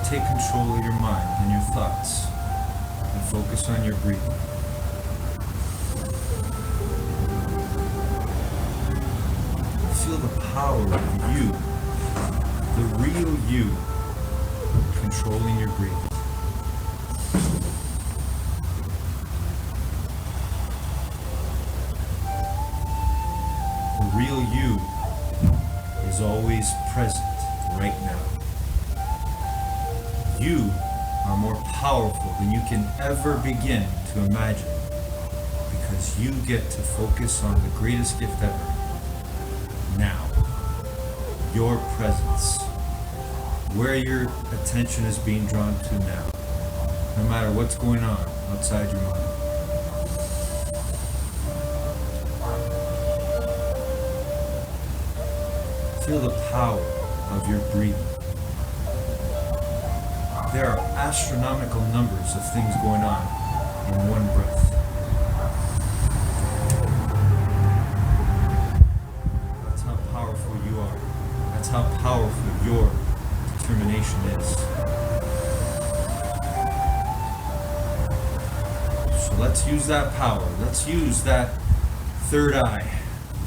take control of your mind and your thoughts and focus on your breathing. Feel the power of you, the real you, controlling your breathing. The real you is always present right now. You are more powerful than you can ever begin to imagine, because you get to focus on the greatest gift ever. Now, your presence, where your attention is being drawn to now, no matter what's going on outside your mind. Feel the power of your breathing. There are astronomical numbers of things going on in one breath. That's how powerful you are. That's how powerful your determination is. So let's use that power. Let's use that third eye,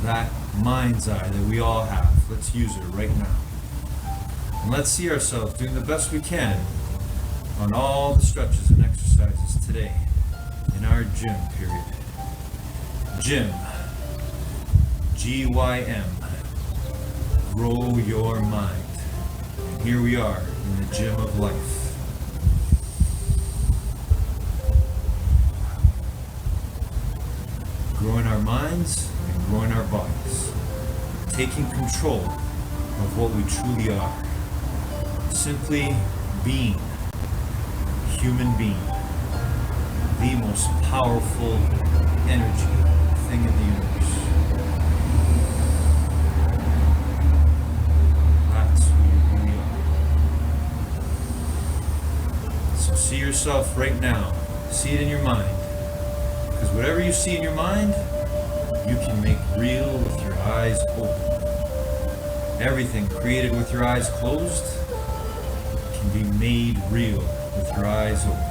that mind's eye that we all have. Let's use it right now. And let's see ourselves doing the best we can on all the stretches and exercises today in our gym period. Gym. G-Y-M. Grow your mind. And here we are in the gym of life. Growing our minds and growing our bodies. Taking control of what we truly are. Simply being a human being. The most powerful energy thing in the universe. That's who you really are. So see yourself right now. See it in your mind. Because whatever you see in your mind, you can make real with your eyes open. Everything created with your eyes closed can be made real with your eyes open.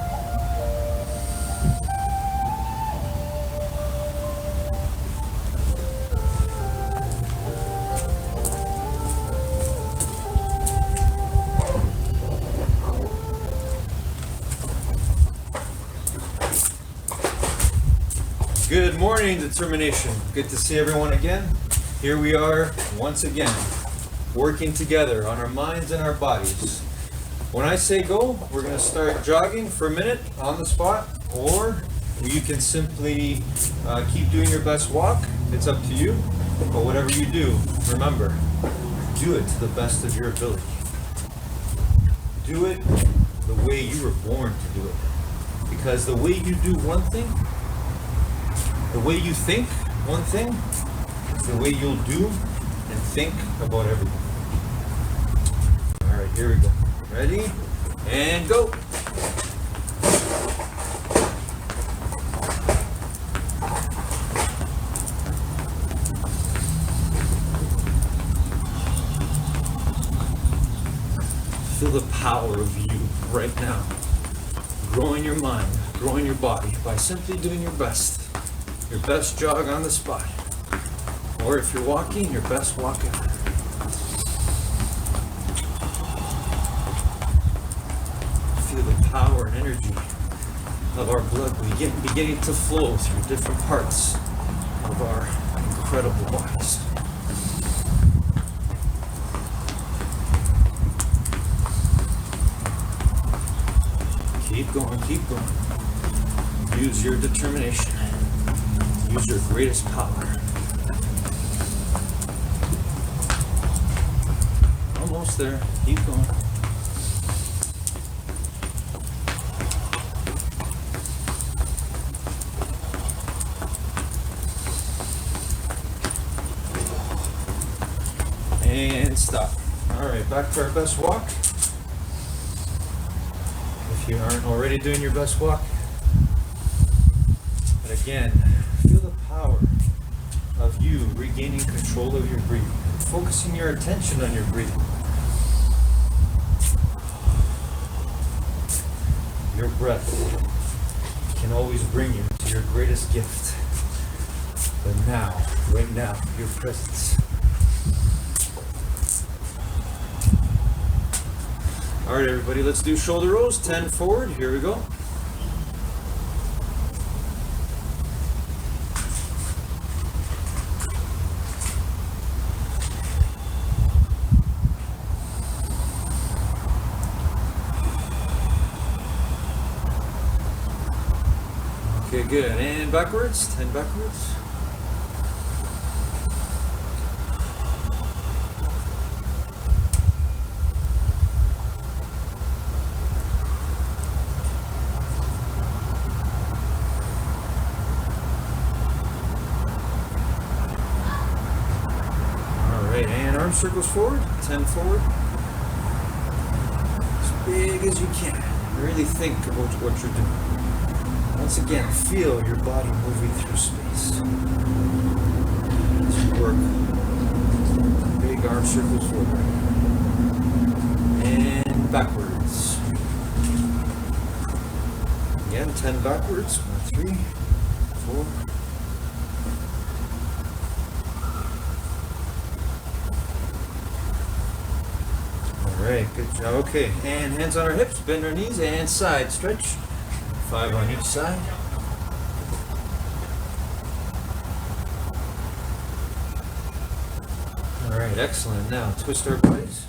Good morning, determination. Good to see everyone again. Here we are once again, working together on our minds and our bodies. When I say go, we're going to start jogging for a minute on the spot, or you can simply keep doing your best walk. It's up to you. But whatever you do, remember, do it to the best of your ability. Do it the way you were born to do it. Because the way you do one thing, the way you think one thing, is the way you'll do and think about everything. All right, here we go. Ready? And go. Feel the power of you right now. Growing your mind, growing your body by simply doing your best. Your best jog on the spot. Or if you're walking, your best walk ever. Feel the power and energy of our blood beginning to flow through different parts of our incredible bodies. Keep going, keep going. Use your determination. Use your greatest power. Almost there. Keep going. And stop. All right, back to our best walk. If you aren't already doing your best walk. But again, feel the power of you regaining control of your breathing, focusing your attention on your breathing. your breath can always bring you to your greatest gift. But now, right now, your presence. All right, everybody, let's do shoulder rolls. 10 forward. Here we go. Okay, good. And backwards. 10 backwards. And arm circles forward, 10 forward. As big as you can. Really think about what you're doing. Once again, feel your body moving through space. Let's work. Big arm circles forward. And backwards. Again, 10 backwards. 3, 4. Alright, good job. Okay, and hands on our hips, bend our knees, and side stretch. 5 on each side. Alright, excellent. Now twist our bodies.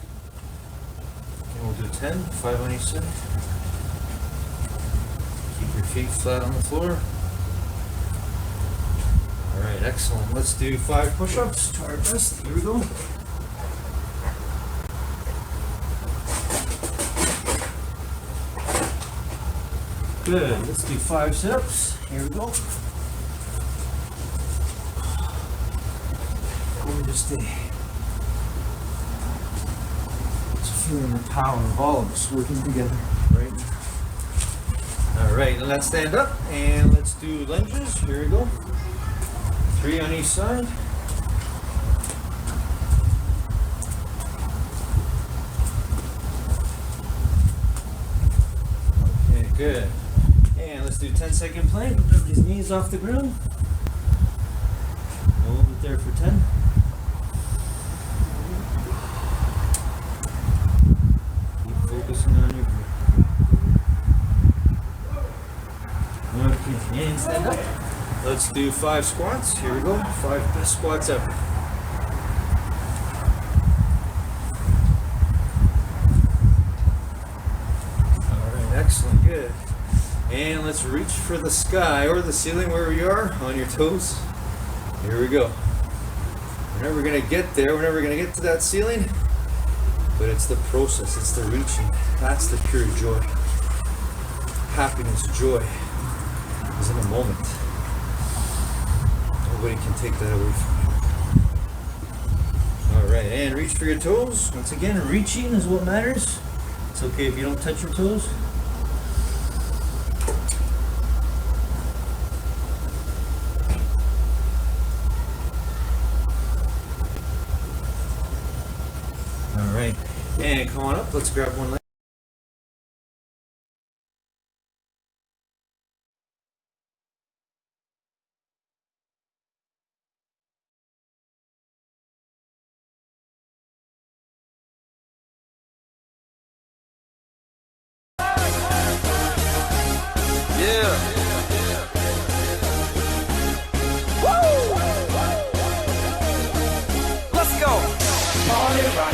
And we'll do 10, 5 on each side. Keep your feet flat on the floor. Alright, excellent. Let's do 5 push-ups. Try our best. Here we go. Good. Let's do 5 sit-ups. Here we go. Over this day. Just feeling the power of all of us working together, right? All right, and let's stand up and let's do lunges. Here we go. 3 on each side. Okay, good. And let's do 10-second plank. Grab these knees off the ground. Hold it there for 10. Keep focusing on your breath. Okay, and stand up. Let's do 5 squats. Here we go. 5 best squats ever. Alright, excellent, good. And let's reach for the sky or the ceiling wherever you are on your toes. Here we go. We're never going to get there. We're never going to get to that ceiling. But it's the process. It's the reaching. That's the pure joy. Happiness, joy is in a moment. Nobody can take that away from you. All right, and reach for your toes. Once again, reaching is what matters. It's okay if you don't touch your toes. All right, and come on up. Let's grab one leg.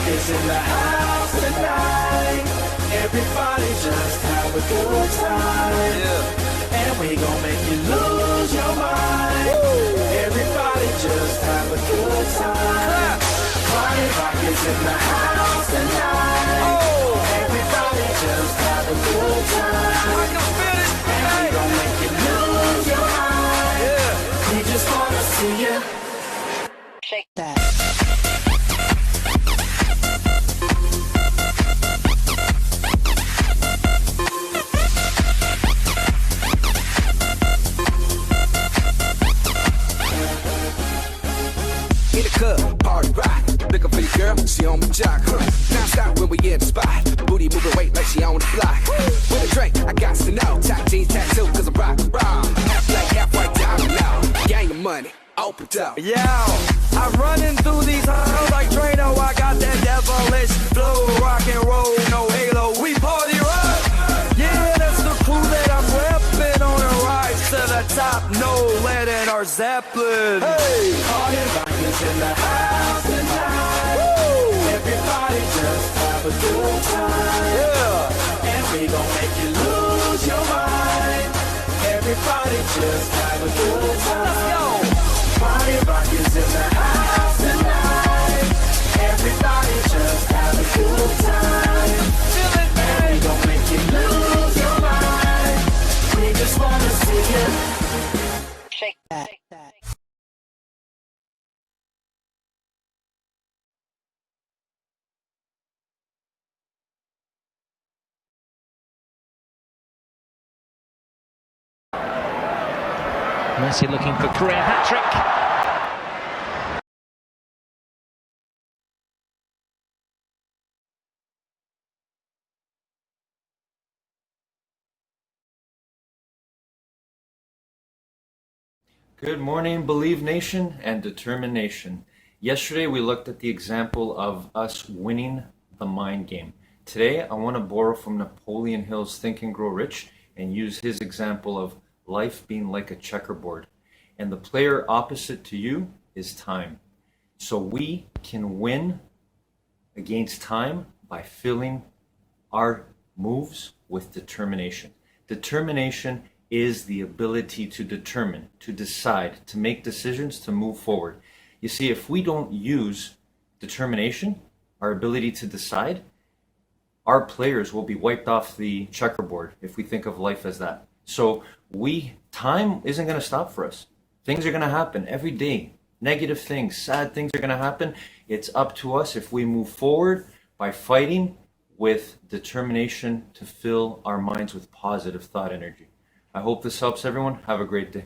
Is in the house tonight. Everybody just have a good time. Yeah. And we gon' make you lose your mind. Woo. Everybody just have a good time. Party rock is in the house tonight. Oh. Everybody just have a good time. I can feel it. And we gon' make you lose your mind. Yeah. We just wanna see you shake that. Party rock. Looking for your girl, she on my jock. Now stop when we in the spot. Booty moving weight like she on the block. With a drink, I got to know. Top jeans tattoo, cause I'm rock. Half black, half white, diamond now. Gang of money, open up. Yo, I'm running through these halls like Drano. I got that devilish flow, rock and roll, no halo. We party rock. Yeah, that's the crew that I'm repping on a rise to the top. No lead in our Zeppelin. Hey, party rock is in the house tonight. Woo! Everybody just have a good time. Yeah, and we gon' make you lose your mind. Everybody just have a good time. Let's go. Party rock is in the house tonight. Everybody just have a good time. Feel it, man. And we gon' make you lose your mind. We just wanna see you shake that. Messi looking for career hat-trick. Good morning, Believe Nation and Determination. Yesterday we looked at the example of us winning the mind game. Today I want to borrow from Napoleon Hill's Think and Grow Rich and use his example of life being like a checkerboard. And the player opposite to you is time. So we can win against time by filling our moves with determination. Determination is the ability to determine, to decide, to make decisions, to move forward. You see, if we don't use determination, our ability to decide, our players will be wiped off the checkerboard if we think of life as that. So time isn't going to stop for us. Things are going to happen every day. Negative things, sad things are going to happen. It's up to us if we move forward by fighting with determination to fill our minds with positive thought energy. I hope this helps everyone. Have a great day.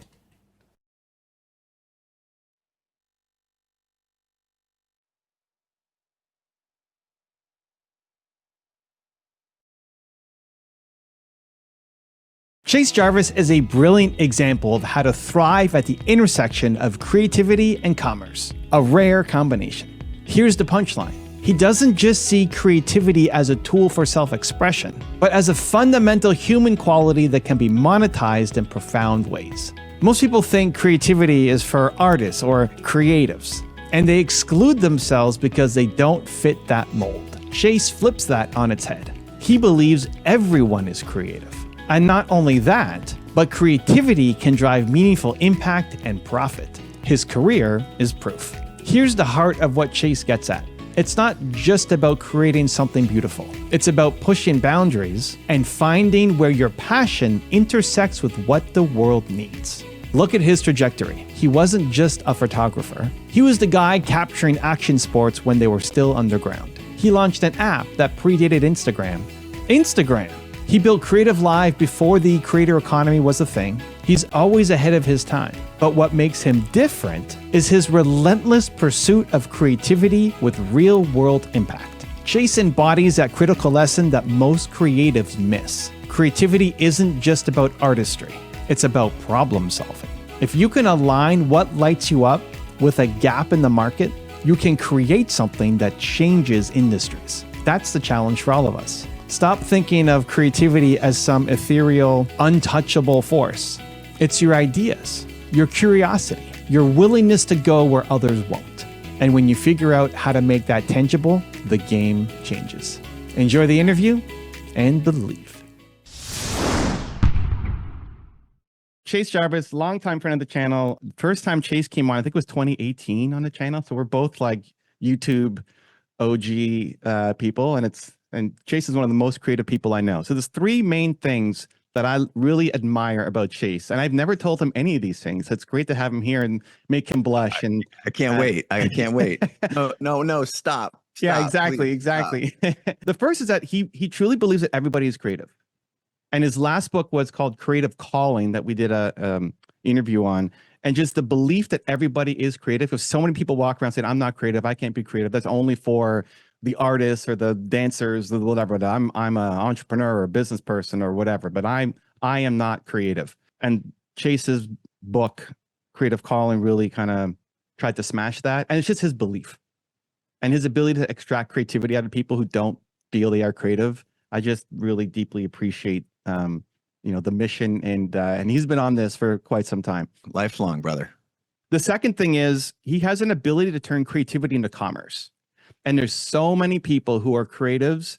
Chase Jarvis is a brilliant example of how to thrive at the intersection of creativity and commerce, a rare combination. Here's the punchline. He doesn't just see creativity as a tool for self-expression, but as a fundamental human quality that can be monetized in profound ways. Most people think creativity is for artists or creatives, and they exclude themselves because they don't fit that mold. Chase flips that on its head. He believes everyone is creative. And not only that, but creativity can drive meaningful impact and profit. His career is proof. Here's the heart of what Chase gets at. It's not just about creating something beautiful. It's about pushing boundaries and finding where your passion intersects with what the world needs. Look at his trajectory. He wasn't just a photographer. He was the guy capturing action sports when they were still underground. He launched an app that predated Instagram. He built Creative Live before the creator economy was a thing. He's always ahead of his time. But what makes him different is his relentless pursuit of creativity with real-world impact. Chase embodies that critical lesson that most creatives miss. Creativity isn't just about artistry. It's about problem solving. If you can align what lights you up with a gap in the market, you can create something that changes industries. That's the challenge for all of us. Stop thinking of creativity as some ethereal, untouchable force. It's your ideas, your curiosity, your willingness to go where others won't. And when you figure out how to make that tangible, the game changes. Enjoy the interview and believe. Chase Jarvis, longtime friend of the channel. First time Chase came on, I think it was 2018 on the channel. So we're both like YouTube OG people, and Chase is one of the most creative people I know. So there's three main things that I really admire about Chase, and I've never told him any of these things. So it's great to have him here and make him blush. And I can't wait. I can't wait. No, stop. Yeah, exactly. The first is that he truly believes that everybody is creative. And his last book was called Creative Calling that we did a interview on. and just the belief that everybody is creative. Because so many people walk around saying, I'm not creative, I can't be creative, that's only for the artists or the dancers or whatever. I'm an entrepreneur or a business person or whatever, but I am not creative. And Chase's book, Creative Calling, really kind of tried to smash that. And it's just his belief and his ability to extract creativity out of people who don't feel they are creative. I just really deeply appreciate the mission, and he's been on this for quite some time. Lifelong, brother. The second thing is he has an ability to turn creativity into commerce. And there's so many people who are creatives.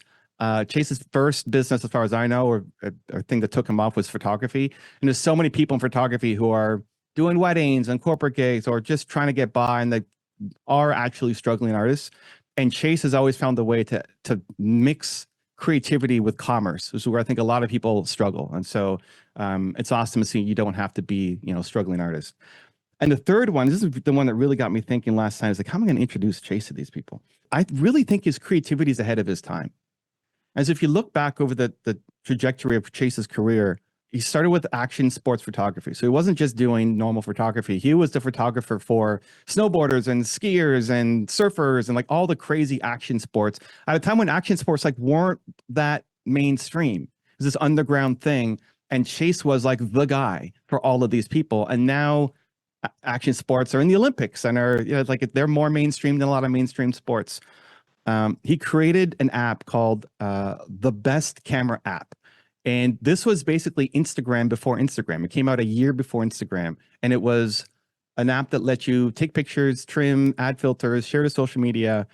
Chase's first business, as far as I know, or thing that took him off was photography. And there's so many people in photography who are doing weddings and corporate gigs or just trying to get by, and they are actually struggling artists. And Chase has always found a way to mix creativity with commerce, which is where I think a lot of people struggle. And so it's awesome to see you don't have to be, struggling artist. And the third one, this is the one that really got me thinking last time, is like, how am I going to introduce Chase to these people? I really think his creativity is ahead of his time. As if you look back over the trajectory of Chase's career, he started with action sports photography. So he wasn't just doing normal photography. He was the photographer for snowboarders and skiers and surfers and like all the crazy action sports at a time when action sports like weren't that mainstream. It was this underground thing. And Chase was like the guy for all of these people. And now action sports are in the Olympics and are like they're more mainstream than a lot of mainstream sports. He created an app called the Best Camera App. And this was basically Instagram before Instagram. It came out a year before Instagram. And it was an app that let you take pictures, trim, add filters, share to social media.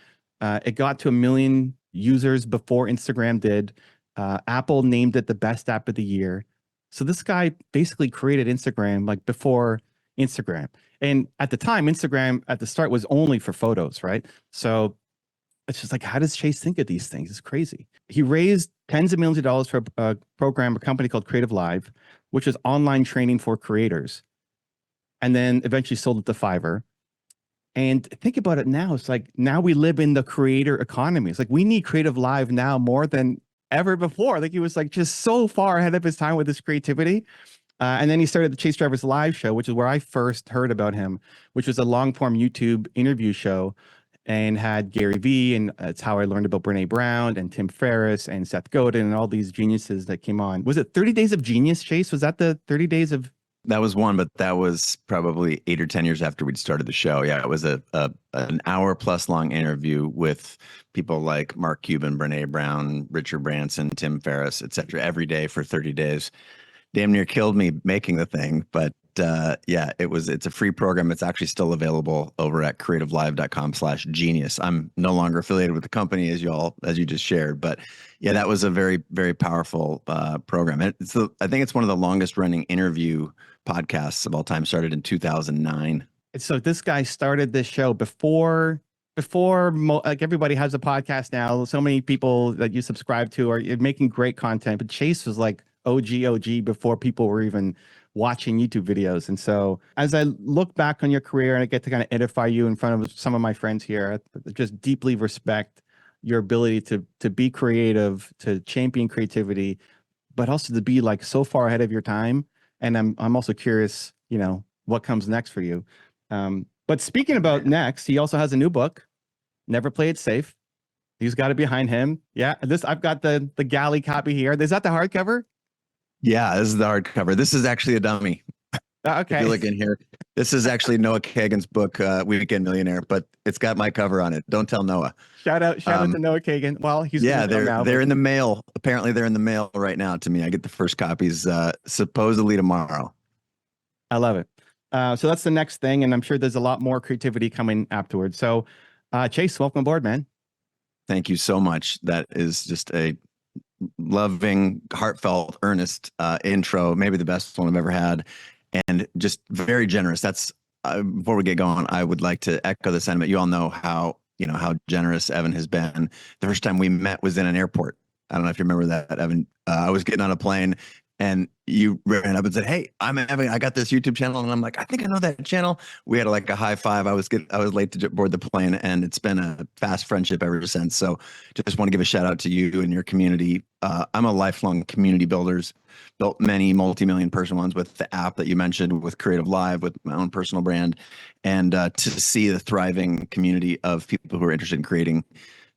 It got to 1 million users before Instagram did. Apple named it the best app of the year. So this guy basically created Instagram like before Instagram. And at the time, Instagram at the start was only for photos, right? So it's just like, how does Chase think of these things? It's crazy. He raised tens of millions of dollars for a company called Creative Live, which is online training for creators, and then eventually sold it to Fiverr. And think about it now. It's like, now we live in the creator economy. It's like, we need Creative Live now more than ever before. Like, he was like just so far ahead of his time with his creativity. And then he started the Chase Jarvis Live show, which is where I first heard about him, which was a long form YouTube interview show, and had Gary Vee, and it's how I learned about Brene Brown and Tim Ferriss and Seth Godin and all these geniuses that came on. Was it 30 Days of Genius, Chase? Was that the 30 Days of? That was one, but that was probably 8 or 10 years after we'd started the show. Yeah, it was an hour plus long interview with people like Mark Cuban, Brene Brown, Richard Branson, Tim Ferriss, etc. every day for 30 days. Damn near killed me making the thing, but yeah, it's a free program. It's actually still available over at creativelive.com/genius. I'm no longer affiliated with the company, as you just shared, but yeah, that was a very, very powerful program. I think it's one of the longest running interview podcasts of all time. Started in 2009. So this guy started this show before like everybody has a podcast now. So many people that you subscribe to are making great content, but Chase was like OG before people were even watching YouTube videos. And so as I look back on your career and I get to kind of edify you in front of some of my friends here, I just deeply respect your ability to be creative, to champion creativity, but also to be like so far ahead of your time. And I'm also curious, what comes next for you. But speaking about next, he also has a new book, Never Play It Safe. He's got it behind him. Yeah, I've got the galley copy here. Is that the hardcover? Yeah, this is the hardcover. This is actually a dummy. Okay. If you look in here, this is actually Noah Kagan's book, Weekend Millionaire, but it's got my cover on it. Don't tell Noah. Shout out to Noah Kagan. Well, he's they're in the mail. Apparently, they're in the mail right now to me. I get the first copies supposedly tomorrow. I love it. So that's the next thing, and I'm sure there's a lot more creativity coming afterwards. So, Chase, welcome aboard, man. Thank you so much. That is just a loving, heartfelt, earnest intro, maybe the best one I've ever had, and just very generous. That's before we get going, I would like to echo the sentiment. You all know how generous Evan has been. The first time we met was in an airport. I don't know if you remember that, Evan. I was getting on a plane. And you ran up and said, "Hey, I got this YouTube channel," and I'm like, "I think I know that channel." We had like a high five. I was late to board the plane, and it's been a fast friendship ever since. So, just want to give a shout out to you and your community. I'm a lifelong community builders. Built many multi-million person ones with the app that you mentioned, with Creative Live, with my own personal brand, and to see the thriving community of people who are interested in creating,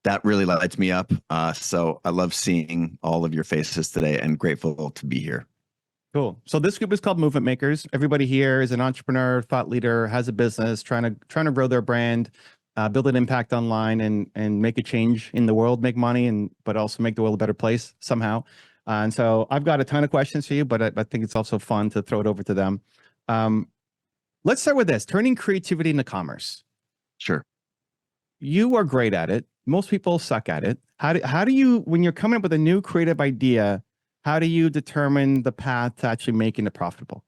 that really lights me up. So I love seeing all of your faces today, and grateful to be here. Cool. So this group is called Movement Makers. Everybody here is an entrepreneur, thought leader, has a business, trying to grow their brand, build an impact online, and make a change in the world, make money, but also make the world a better place somehow. And so I've got a ton of questions for you, but I think it's also fun to throw it over to them. Let's start with this: turning creativity into commerce. Sure. You are great at it. Most people suck at it. How do you, when you're coming up with a new creative idea, how do you determine the path to actually making it profitable?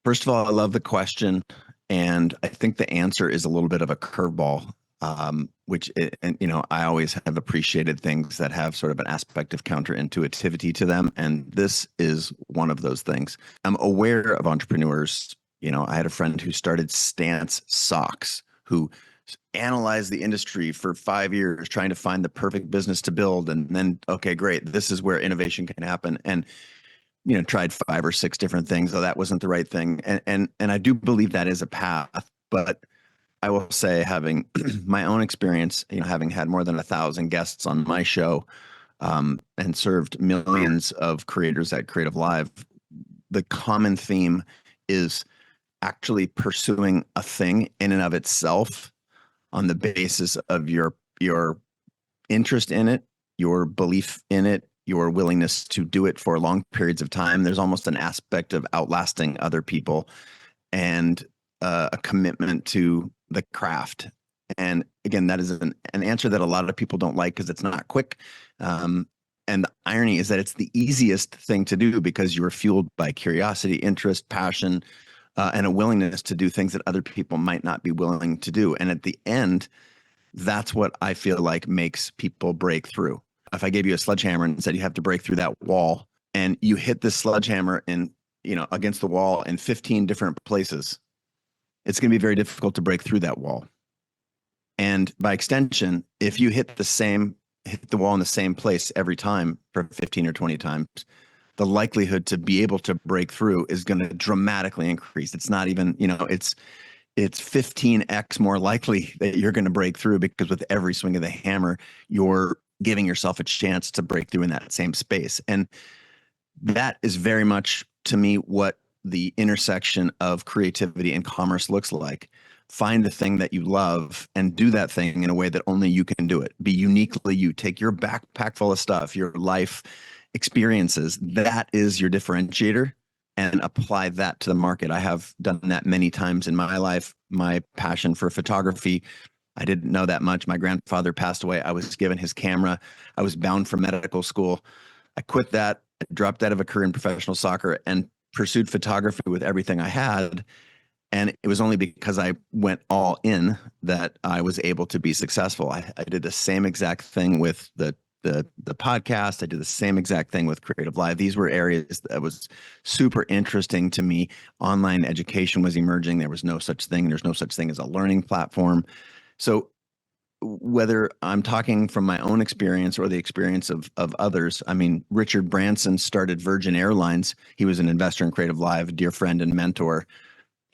First of all, I love the question, and I think the answer is a little bit of a curveball, I always have appreciated things that have sort of an aspect of counterintuitivity to them, and this is one of those things. I'm aware of entrepreneurs. I had a friend who started Stance Socks, who analyzed the industry for 5 years trying to find the perfect business to build, and then, okay, great, this is where innovation can happen, and tried 5 or 6 different things. Oh, that wasn't the right thing. And I do believe that is a path, but I will say, having my own experience, having had more than 1,000 guests on my show, and served millions of creators at Creative Live, the common theme is actually pursuing a thing in and of itself on the basis of your interest in it, your belief in it, your willingness to do it for long periods of time. There's almost an aspect of outlasting other people, and a commitment to the craft. And again, that is an answer that a lot of people don't like because it's not quick. And the irony is that it's the easiest thing to do because you are fueled by curiosity, interest, passion, and a willingness to do things that other people might not be willing to do. And at the end, that's what I feel like makes people break through. If I gave you a sledgehammer and said you have to break through that wall, and you hit this sledgehammer against the wall in 15 different places, it's going to be very difficult to break through that wall. And by extension, if you hit the wall in the same place every time for 15 or 20 times, the likelihood to be able to break through is going to dramatically increase. It's not even, it's 15x more likely that you're going to break through, because with every swing of the hammer, you're giving yourself a chance to break through in that same space. And that is very much, to me, what the intersection of creativity and commerce looks like. Find the thing that you love and do that thing in a way that only you can do it. Be uniquely you. Take your backpack full of stuff, your life experiences. That is your differentiator, and apply that to the market. I have done that many times in my life. My passion for photography, I didn't know that much. My grandfather passed away. I was given his camera. I was bound for medical school. I quit that, dropped out of a career in professional soccer, and pursued photography with everything I had. And it was only because I went all in that I was able to be successful. I did the same exact thing with the podcast. I did the same exact thing with Creative Live. These were areas that was super interesting to me. Online education was emerging. There's no such thing as a learning platform. So whether I'm talking from my own experience or the experience of others, I mean, Richard Branson started Virgin Airlines. He was an investor in Creative Live, a dear friend and mentor.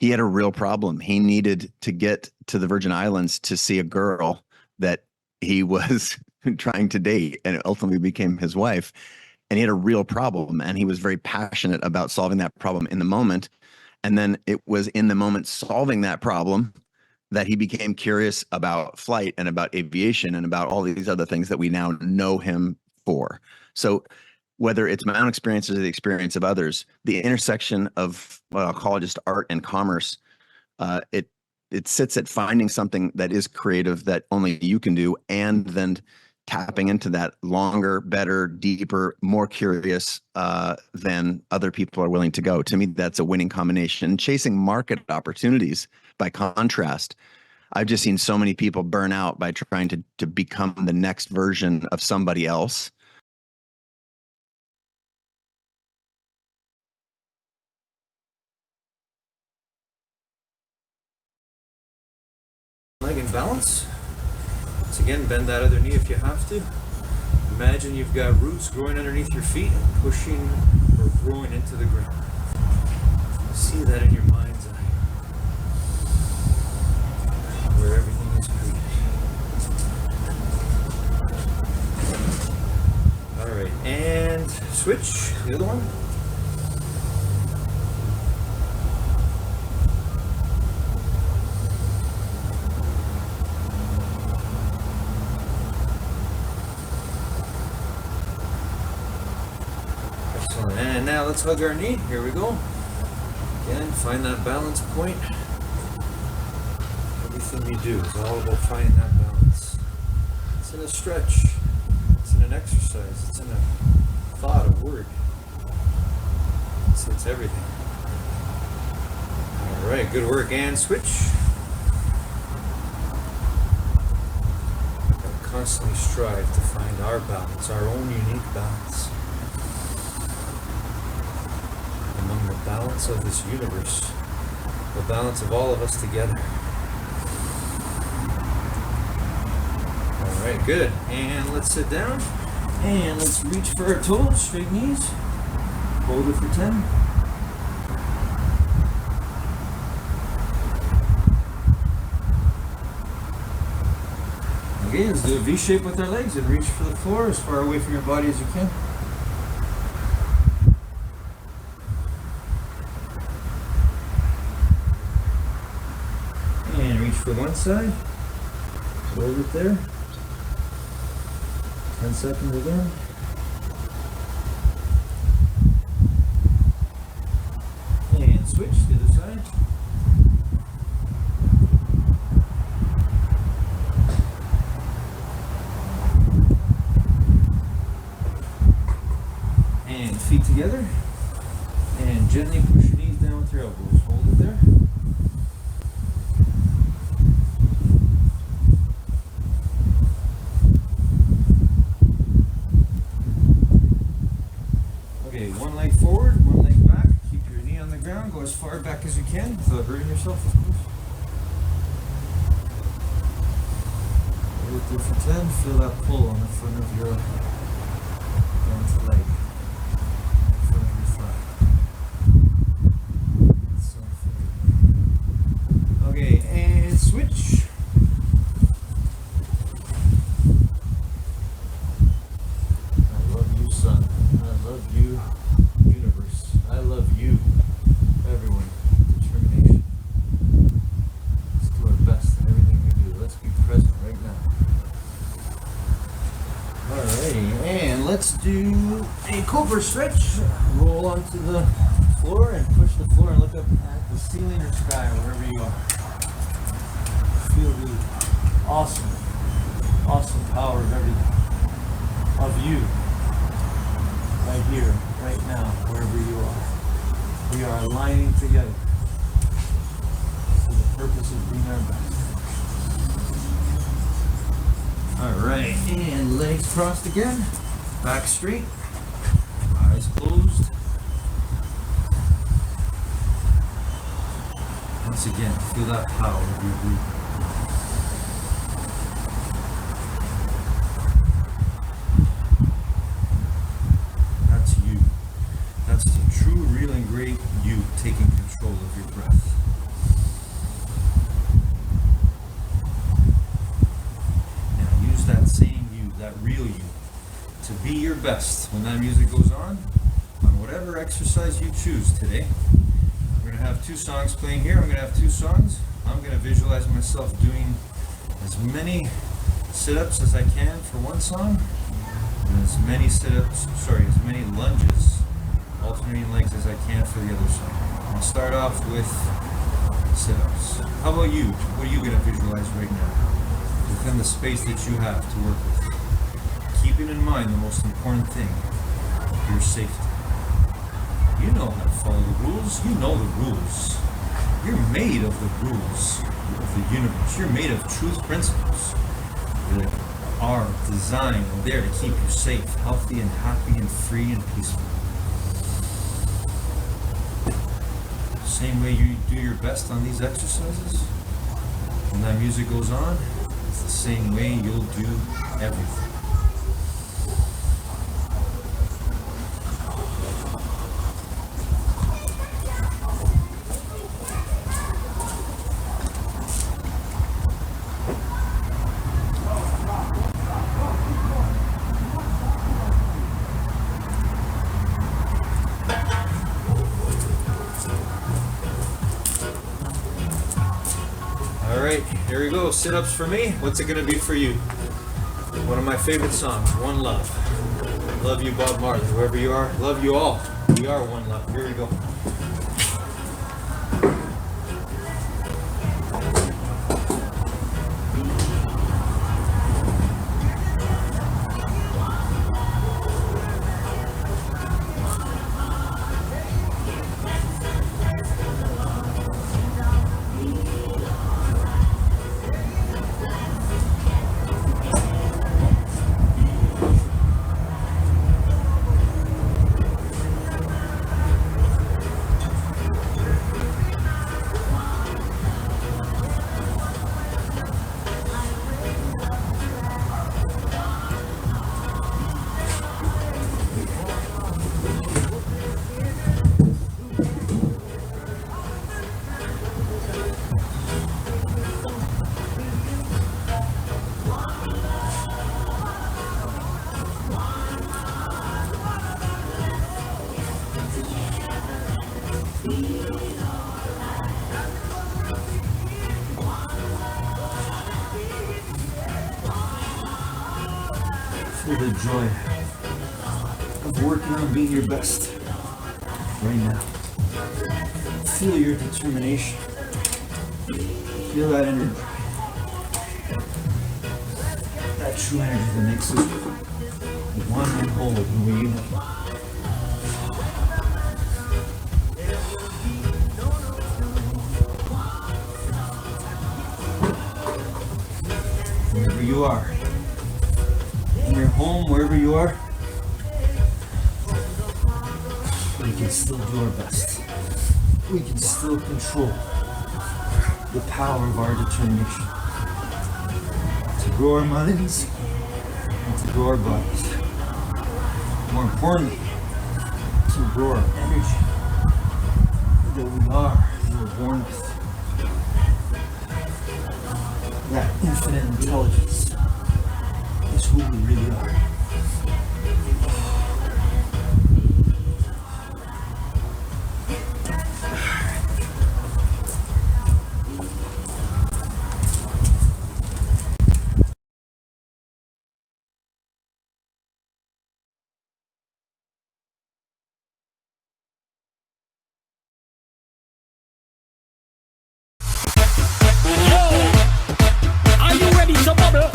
He had a real problem. He needed to get to the Virgin Islands to see a girl that he was trying to date, and it ultimately became his wife. And he had a real problem, and he was very passionate about solving that problem in the moment. And then it was in the moment solving that problem that he became curious about flight and about aviation and about all these other things that we now know him for. So whether it's my own experiences or the experience of others, the intersection of what I'll call just art and commerce, it sits at finding something that is creative that only you can do, and then tapping into that longer, better, deeper, more curious than other people are willing to go. To me, that's a winning combination. Chasing market opportunities, by contrast, I've just seen so many people burn out by trying to become the next version of somebody else. balance. Once again, bend that other knee if you have to. Imagine you've got roots growing underneath your feet and pushing or growing into the ground. See that in your mind's eye, where everything is created. All right, and switch, the other one. Excellent, and now let's hug our knee. Here we go. Again, find that balance point. Everything you do is all about finding that balance. It's in a stretch. It's in an exercise. It's in a thought, a word. It's everything. All right, good work. And switch. Gotta constantly strive to find our balance, our own unique balance. Among the balance of this universe, the balance of all of us together. All right, good. And let's sit down and let's reach for our toes, straight knees. Hold it for 10. Okay, let's do a V shape with our legs and reach for the floor as far away from your body as you can. And reach for one side. Hold it there. 10 seconds again. And switch to the other side. And feet together. And gently push your knees down with your elbows. Hold it there. Okay, one leg forward, one leg back. Keep your knee on the ground. Go as far back as you can without hurting yourself, of course. Hold it there for 10. Feel that pull on the front of your front leg. Front of your thigh. So feel. Okay, and switch. I love you, son. I love you, universe. I love you, everyone. Determination. Let's do our best in everything we do. Let's be present right now. Alrighty, and let's do a cobra stretch. Roll onto the floor and push the floor and look up at the ceiling or sky, wherever you are. Feel the awesome, awesome power of everything. Of you. Right here, right now, wherever you are. We are aligning together for the purpose of being our best. Alright, and legs crossed again. Back straight. Eyes closed. Once again, feel that power of your breathing. That's you. That's the true, real, and great you taking control of your breath. Now use that same you, that real you, to be your best when that music goes on whatever exercise you choose today. We're going to have 2 songs playing here. I'm going to have 2 songs. I'm going to visualize myself doing as many sit-ups as I can for one song, and as many lunges, alternating legs as I can for the other song. I'll start off with sit-ups. How about you? What are you going to visualize right now within the space that you have to work with? Keeping in mind the most important thing, your safety. You know how to follow the rules. You know the rules. You're made of the rules of the universe. You're made of truth principles that are designed and there to keep you safe, healthy, and happy, and free, and peaceful. Same way you do your best on these exercises, When that music goes on, it's the same way you'll do everything. Alright, here we go. Sit-ups for me. What's it gonna be for you? One of my favorite songs, One Love. Love you, Bob Marley. Wherever you are, love you all. We are one love. Here we go. Feel the joy of working on being your best right now. Feel your determination. Feel that energy. That true energy that makes us one and whole when we unite. Wherever you are, in your home, wherever you are, we can still do our best. We can still control the power of our determination to grow our minds and to grow our bodies. More importantly, to grow our energy that we were born with. That infinite intelligence is who we really are. Are you ready to bubble?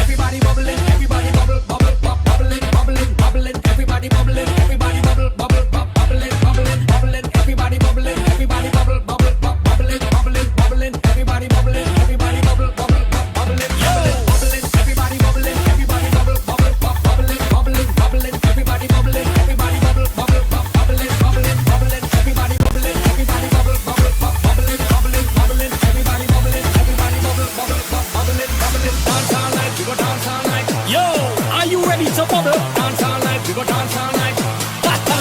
Everybody bubbling, everybody bubble, bubble, bubbling, bubbling, bubbling, everybody bubbling, everybody bubble, bubble, bubbling, bubbling, bubbling, everybody bubbling, everybody bubble, bubble, bubbling, bubbling, bubbling, everybody bubbling, everybody bubble, bubble, bubbling, bubbling, everybody bubbling, everybody bubble, bubble, bubbling, bubbling, bubbling, everybody bubbling, everybody bubble, bubble, bubbling, bubbling, bubbling, everybody bubbling, everybody bubble, bubble, bubbling, bubbling, bubbling, everybody bubbling, everybody bubble, bubble, bubbling, bubbling, dance all night, we go dance all night. Yo, are you ready to bubble? Dance all night, we go dance all night. Ha ha,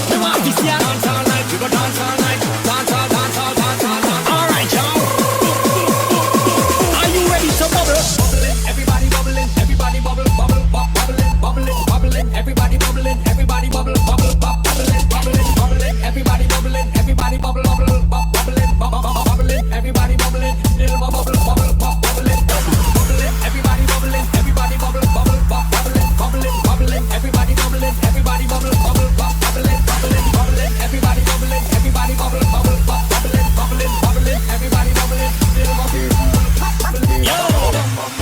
we want this yeah. Dance all night, we go dance all night. Dance all, dance all, dance all, dance. All right, y'all. Are you ready to bubble? Bubbling, everybody bubbling, everybody bubble, bubble, bubbling, bubbling, bubbling, everybody bubbling, everybody bubble, bubble, bubbling, bubbling, bubbling, everybody bubbling, everybody bubble, bubble, bubbling, bubbling, everybody bubbling, little bubble, bubble, bubbling, bubbling, everybody bubbling, everybody bubble, bubble, bubbling, bubbling, bubbling, everybody bubbling, everybody bubble, bubble, bubbling, bubbling, bubbling, everybody bubbling, everybody bubble, bubble, bubbling, bubbling, bubbling, everybody bubbling, little bubble, bubbling, yo.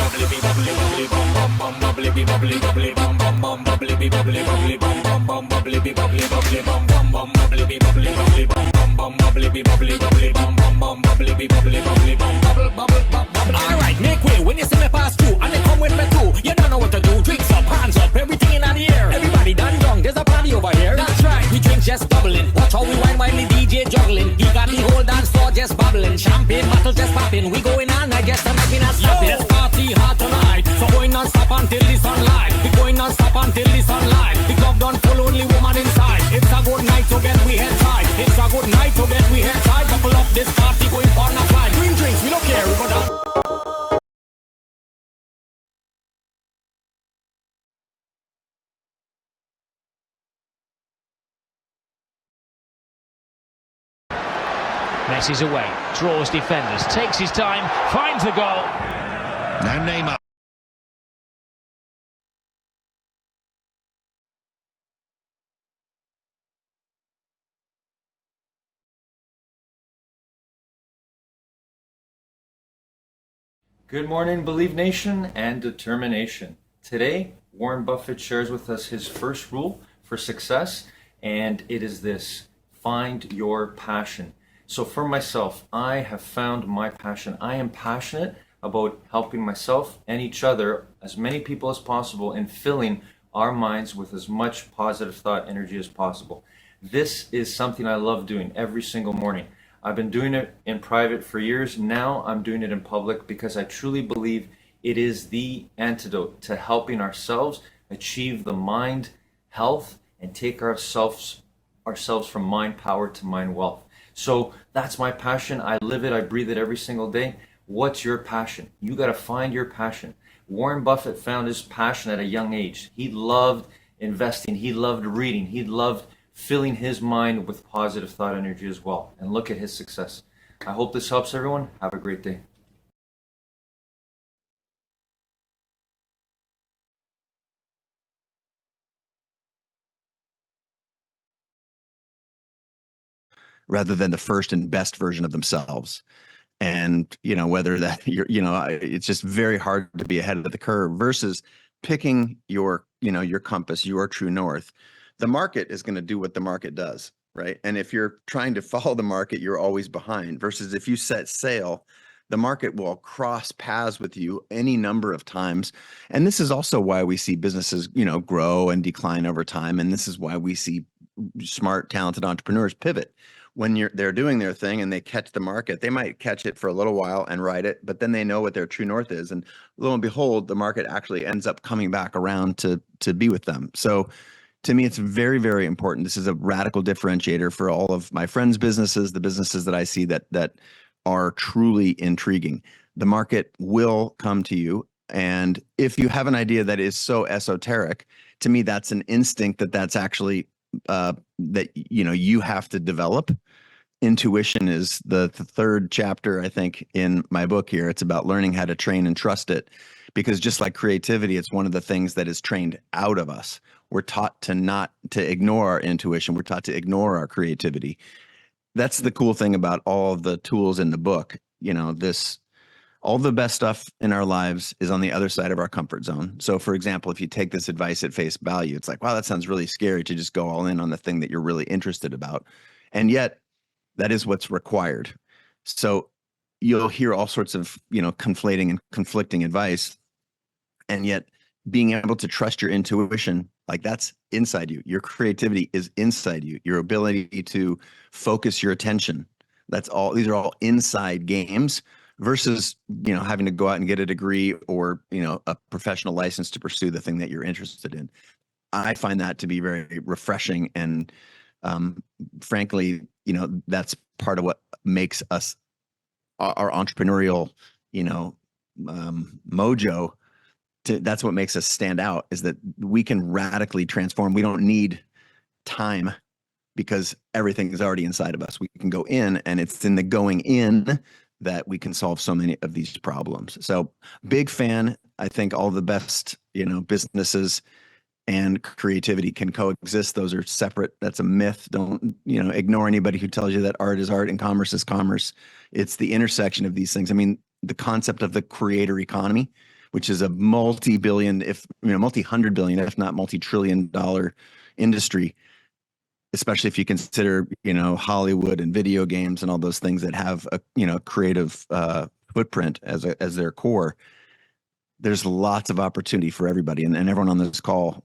Bubbly, bubbly, bubbly, bum bum bum, bubbly, bubbly, bubbly, bum bum bum, bubbly, bubbly, bubbly, bum bum bum, bubbly, bubbly, bubbly, bum bum bum, bubbly, bubbly, bubbly, bum bum bum, bubbly, bubbly, bubbly, bum bum bum, bubbly, bubbly, bubbly, bum bubble, bubble, bubble. All right, make way when you see me pass through, and they come with me too. You don't know what to do. Drinks up, hands up, everything in the air. Everybody done drunk, there's a party over here. That's right, we drink just bubbling. Watch how we wine, the DJ juggling. He got the whole dance popping. We going on, I guess I'm making us stop. Let's party hard tonight. So going non-stop until the sunlight. We going non-stop until the sunlight. The club done full, only woman inside. It's a good night to get we head tight. It's a good night to get we head tight. Couple up this party going for a flight. Drink drinks, we don't care, we go down. Messi's away, draws defenders, takes his time, finds the goal. Now Neymar. Good morning, Believe Nation and determination. Today, Warren Buffett shares with us his first rule for success, and it is this: find your passion. So for myself, I have found my passion. I am passionate about helping myself and each other, as many people as possible, and filling our minds with as much positive thought energy as possible. This is something I love doing every single morning. I've been doing it in private for years. Now I'm doing it in public because I truly believe it is the antidote to helping ourselves achieve the mind health and take ourselves from mind power to mind wealth. So that's my passion. I live it. I breathe it every single day. What's your passion? You got to find your passion. Warren Buffett found his passion at a young age. He loved investing. He loved reading. He loved filling his mind with positive thought energy as well. And look at his success. I hope this helps everyone. Have a great day. Rather than the first and best version of themselves. And, whether that it's just very hard to be ahead of the curve versus picking your compass, your true north. The market is going to do what the market does, right? And if you're trying to follow the market, you're always behind, versus if you set sail, the market will cross paths with you any number of times. And this is also why we see businesses, grow and decline over time. And this is why we see smart, talented entrepreneurs pivot. When they're doing their thing and they catch the market, they might catch it for a little while and ride it, but then they know what their true north is. And lo and behold, the market actually ends up coming back around to be with them. So to me, it's very, very important. This is a radical differentiator for all of my friends' businesses, the businesses that I see that are truly intriguing. The market will come to you. And if you have an idea that is so esoteric, to me, that's an instinct that's actually that you have to develop. Intuition is the third chapter, I think, in my book here. It's about learning how to train and trust it, because just like creativity, it's one of the things that is trained out of us. We're taught to ignore our intuition. We're taught to ignore our creativity. That's the cool thing about all of the tools in the book. All the best stuff in our lives is on the other side of our comfort zone. So for example, if you take this advice at face value, it's like, wow, that sounds really scary to just go all in on the thing that you're really interested about. And yet that is what's required. So you'll hear all sorts of, conflating and conflicting advice. And yet being able to trust your intuition, like that's inside you. Your creativity is inside you. Your ability to focus your attention. That's all. These are all inside games versus, having to go out and get a degree or, a professional license to pursue the thing that you're interested in. I find that to be very refreshing. And frankly, that's part of what makes us our entrepreneurial, mojo. That's what makes us stand out, is that we can radically transform. We don't need time because everything is already inside of us. We can go in, and it's in the going in that we can solve so many of these problems. So big fan. I think all the best, businesses and creativity can coexist. Those are separate. That's a myth. Don't, ignore anybody who tells you that art is art and commerce is commerce. It's the intersection of these things. I mean, the concept of the creator economy, which is a multi-billion, multi-hundred billion, if not multi-trillion-dollar industry, especially if you consider, Hollywood and video games and all those things that have a, creative footprint as their core. There's lots of opportunity for everybody, and everyone on this call.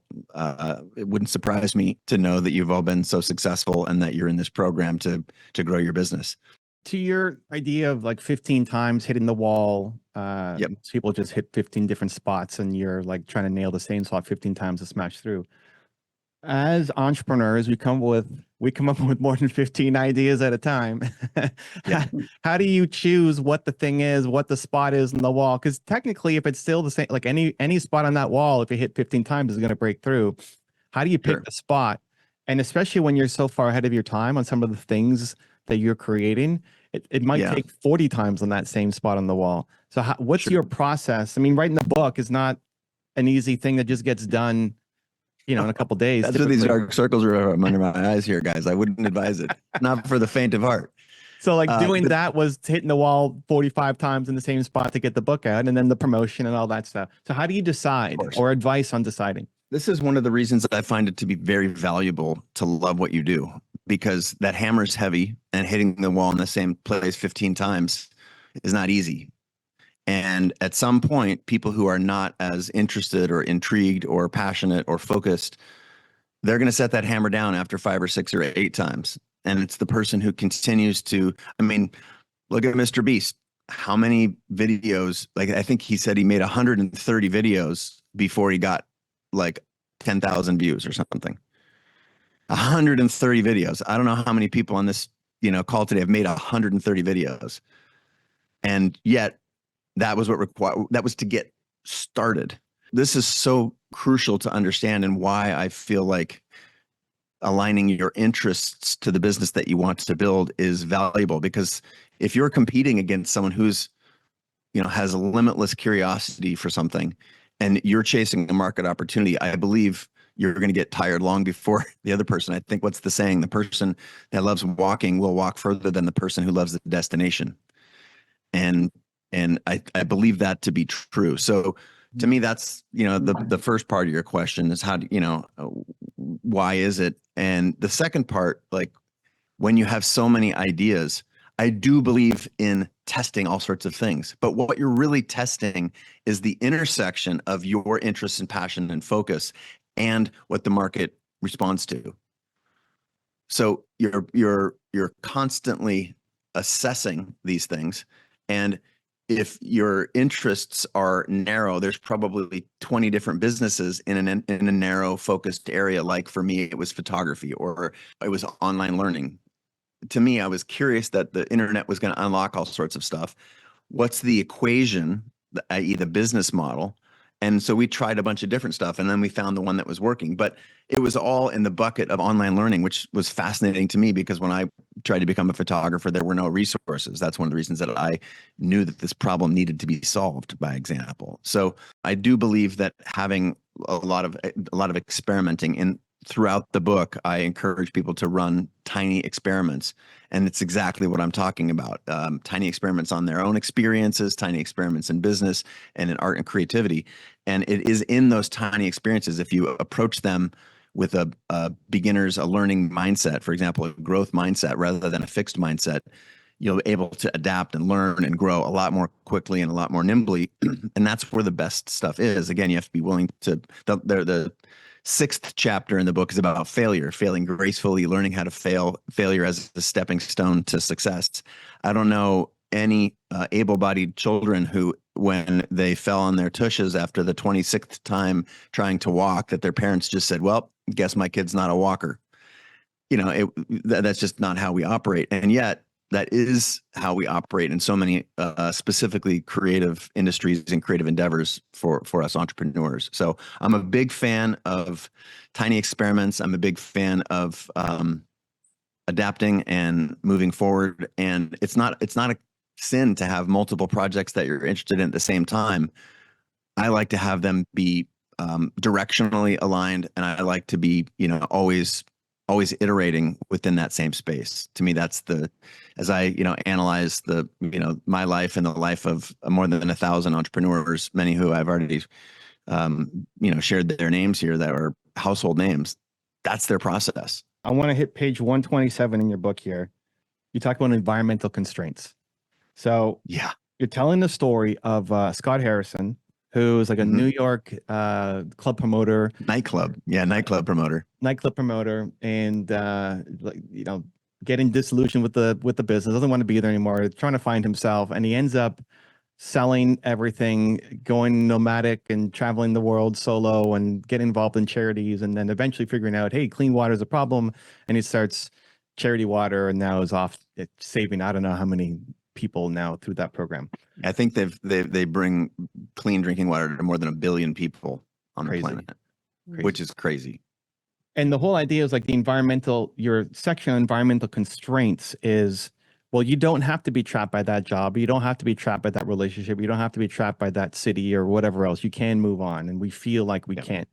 It wouldn't surprise me to know that you've all been so successful and that you're in this program to grow your business. To your idea of like 15 times hitting the wall, Yep. people just hit 15 different spots and you're like trying to nail the same spot 15 times to smash through. As entrepreneurs, we come up with more than 15 ideas at a time. Yeah. How do you choose what the thing is, what the spot is in the wall? Because technically, if it's still the same, like any spot on that wall, if you hit 15 times, is going to break through. How do you pick Sure. the spot? And especially when you're so far ahead of your time on some of the things that you're creating, it might Yeah. take 40 times on that same spot on the wall. So what's Sure. your process? I mean, writing the book is not an easy thing that just gets done, in a couple days. That's what these typically. dark circles are under my eyes here, guys. I wouldn't advise it. Not for the faint of heart. So like doing but- that was hitting the wall 45 times in the same spot to get the book out, and then the promotion and all that stuff. So how do you decide, course. or advice on deciding? This is one of the reasons that I find it to be very valuable to love what you do, because that hammer's heavy and hitting the wall in the same place 15 times is not easy. And at some point, people who are not as interested or intrigued or passionate or focused, they're going to set that hammer down after 5 or 6 or 8 times. And it's the person who continues to, I mean, look at Mr. Beast. How many videos? Like, I think he said he made 130 videos before he got like 10,000 views or something. 130 videos. I don't know how many people on this, call today have made 130 videos. And yet that was what required, that was to get started. This is so crucial to understand, and why I feel like aligning your interests to the business that you want to build is valuable. Because if you're competing against someone who's, has a limitless curiosity for something, and you're chasing a market opportunity, I believe you're going to get tired long before the other person. I think, what's the saying? The person that loves walking will walk further than the person who loves the destination. And I believe that to be true. So to me, that's, the first part of your question is how do, why is it? And the second part, like, when you have so many ideas, I do believe in testing all sorts of things, but what you're really testing is the intersection of your interests and passion and focus and what the market responds to. So you're constantly assessing these things. And if your interests are narrow, there's probably 20 different businesses in a narrow focused area. Like for me, it was photography, or it was online learning. To me, I was curious that the internet was going to unlock all sorts of stuff. What's the equation, i.e. the business model? And so we tried a bunch of different stuff, and then we found the one that was working. But it was all in the bucket of online learning, which was fascinating to me, because when I tried to become a photographer, there were no resources. That's one of the reasons that I knew that this problem needed to be solved, by example. So I do believe that having a lot of experimenting throughout the book, I encourage people to run tiny experiments. And it's exactly what I'm talking about. Tiny experiments on their own experiences, tiny experiments in business and in art and creativity. And it is in those tiny experiences, if you approach them with a learning mindset, for example, a growth mindset rather than a fixed mindset, you'll be able to adapt and learn and grow a lot more quickly and a lot more nimbly. And that's where the best stuff is. Again, you have to be willing to, the 6th chapter in the book is about failing gracefully, learning how to failure as a stepping stone to success. I don't know any able-bodied children who, when they fell on their tushes after the 26th time trying to walk, that their parents just said, well, guess my kid's not a walker. That's just not how we operate. And yet that is how we operate in so many specifically creative industries and creative endeavors for us entrepreneurs. So I'm a big fan of tiny experiments. I'm a big fan of adapting and moving forward. And it's not a sin to have multiple projects that you're interested in at the same time. I like to have them be directionally aligned, and I like to be, always iterating within that same space. To me, that's as I, analyze my life and the life of more than 1,000 entrepreneurs, many who I've already, shared their names here that are household names. That's their process. I want to hit page 127 in your book here. You talk about environmental constraints. So yeah, you're telling the story of Scott Harrison, who's like a New York club promoter. Nightclub promoter. And getting disillusioned with the business, doesn't want to be there anymore, trying to find himself, and he ends up selling everything, going nomadic and traveling the world solo and getting involved in charities, and then eventually figuring out, hey, clean water is a problem, and he starts charity water, and now is off saving I don't know how many people now through that program. I think they bring clean drinking water to more than 1 billion people on the planet, which is crazy. And the whole idea is like your section on environmental constraints is, well, you don't have to be trapped by that job. You don't have to be trapped by that relationship. You don't have to be trapped by that city or whatever else. You can move on. And we feel like we can't.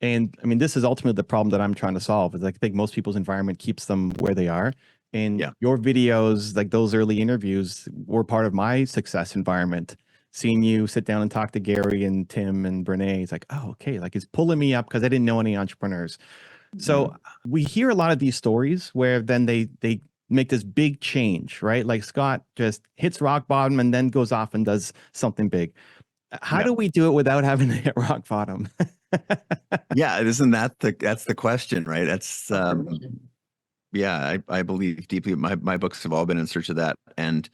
And I mean, this is ultimately the problem that I'm trying to solve. Is like, I think most people's environment keeps them where they are. And your videos, like those early interviews, were part of my success environment. Seeing you sit down and talk to Gary and Tim and Brene, it's like, oh, okay, like it's pulling me up because I didn't know any entrepreneurs. So we hear a lot of these stories where then they make this big change, right? Like Scott just hits rock bottom and then goes off and does something big. How do we do it without having to hit rock bottom? Yeah, isn't that's the question, right? That's yeah, I believe deeply. My books have all been in search of that, and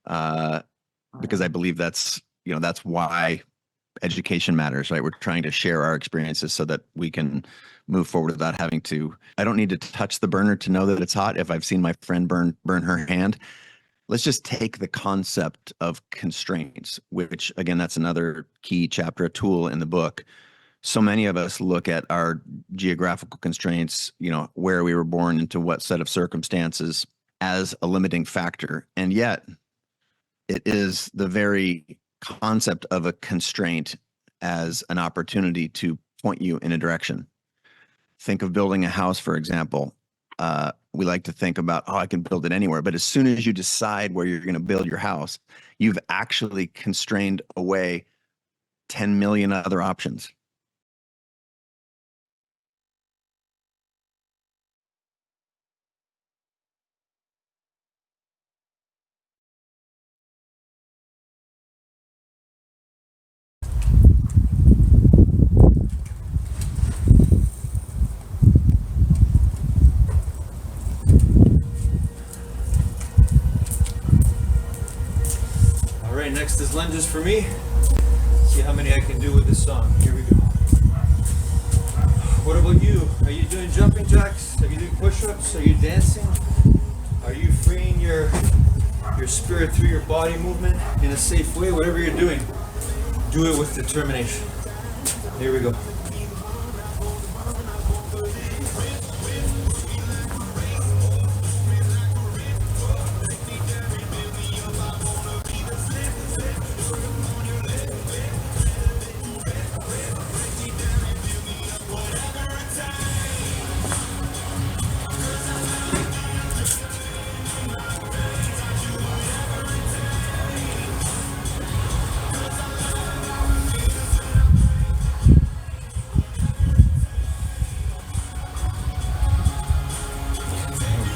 because I believe that's why education matters, right? We're trying to share our experiences so that we can move forward without having to. I don't need to touch the burner to know that it's hot. If I've seen my friend burn her hand, let's just take the concept of constraints, which again, that's another key chapter, a tool in the book. So many of us look at our geographical constraints, where we were born into what set of circumstances as a limiting factor. And yet it is the very concept of a constraint as an opportunity to point you in a direction. Think of building a house, for example. We like to think about, I can build it anywhere. But as soon as you decide where you're going to build your house, you've actually constrained away 10 million other options. Next is lunges for me. See how many I can do with this song. Here we go. What about you? Are you doing jumping jacks? Are you doing push-ups? Are you dancing? Are you freeing your spirit through your body movement in a safe way? Whatever you're doing, do it with determination. Here we go.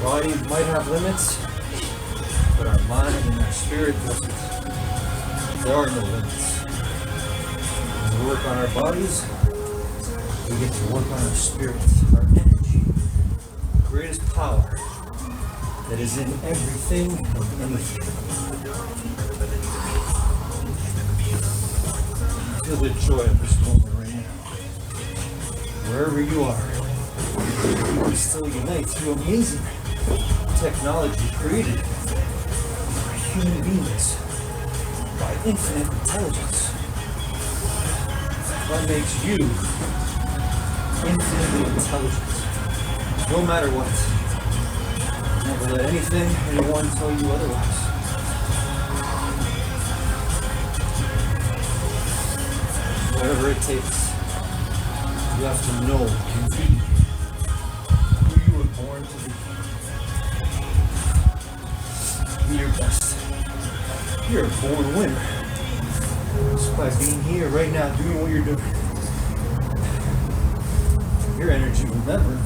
Body might have limits, but our mind and our spirit doesn't. There are no limits. When we work on our bodies, we get to work on our spirit, our energy, the greatest power that is in everything and anything. Feel the joy of this moment right now. Wherever you are, you can still unite through amazing technology created by human beings, by infinite intelligence. What makes you infinitely intelligent? No matter what. Never let anything, anyone tell you otherwise. Whatever it takes, you have to know and be who you were born to be. Be your best. You're a born winner. Just by being here right now, doing what you're doing. Your energy will never.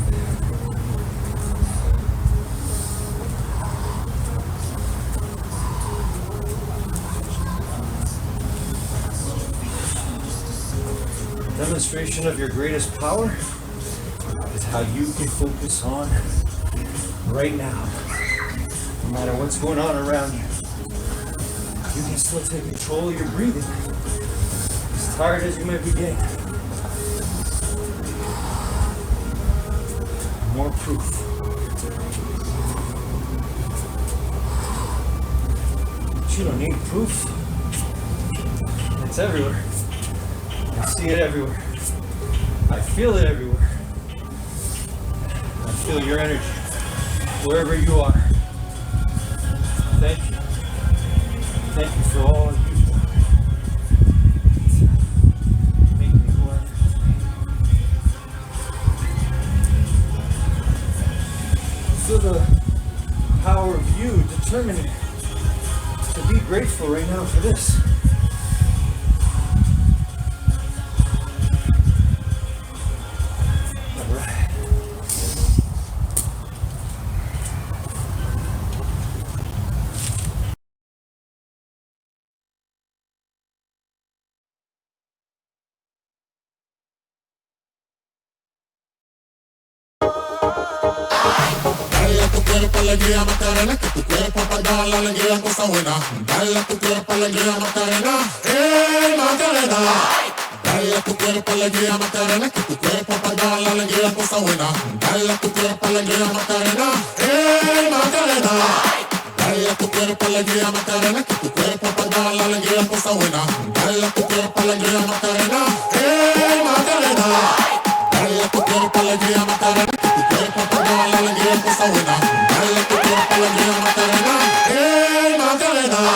Demonstration of your greatest power is how you can focus on right now. No matter what's going on around you, you can still take control of your breathing. As tired as you might be getting. More proof. But you don't need proof. It's everywhere. I see it everywhere. I feel it everywhere. I feel your energy wherever you are. Thank you. Thank you for all you do. Make me who I am. Feel the power of you determining to be grateful right now for this. All right. Dale a tu cuerpo alegría Macarena, que tu cuerpo para dar la alegría cosa buena. Dale a tu cuerpo alegría Macarena, Macarena. Dale a tu cuerpo alegría Macarena, que tu cuerpo para dar la alegría cosa buena. Dale a tu cuerpo alegría Macarena, Macarena. Dale a tu cuerpo alegría Macarena, que tu cuerpo para dar la alegría cosa buena. Dale a tu cuerpo alegría Macarena, Macarena. Dale a tu cuerpo alegría Macarena, que tu cuerpo para dar la alegría cosa buena. Dale a tu cuerpo alegría Macarena, Macarena.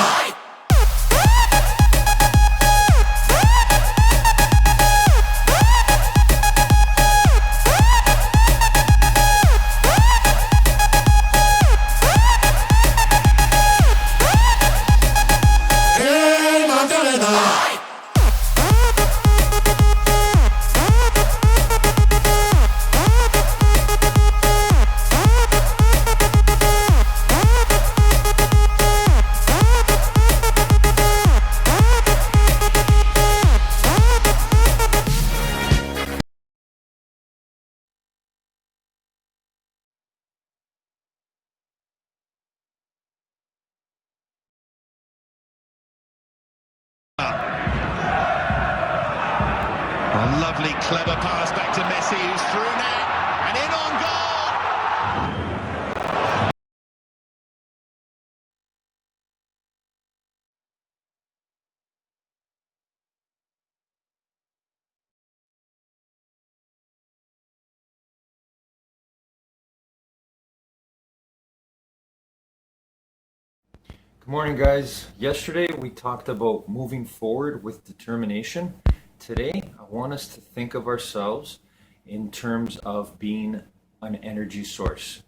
A lovely, clever pass back to Messi, who's through now and in on goal. Good morning, guys. Yesterday we talked about moving forward with determination. Today I want us to think of ourselves in terms of being an energy source.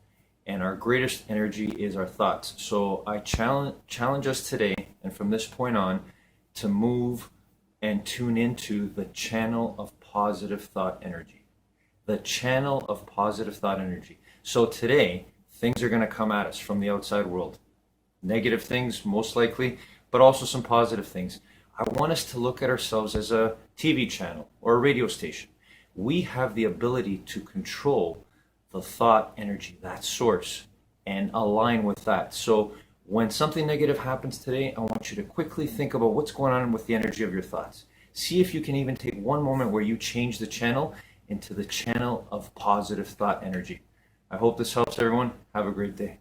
And our greatest energy is our thoughts. So I challenge us today, and from this point on, to move and tune into the channel of positive thought energy. The channel of positive thought energy. So today, things are going to come at us from the outside world. Negative things, most likely, but also some positive things. I want us to look at ourselves as a TV channel or a radio station. We have the ability to control the thought energy, that source, and align with that. So when something negative happens today, I want you to quickly think about what's going on with the energy of your thoughts. See if you can even take one moment where you change the channel into the channel of positive thought energy. I hope this helps everyone. Have a great day.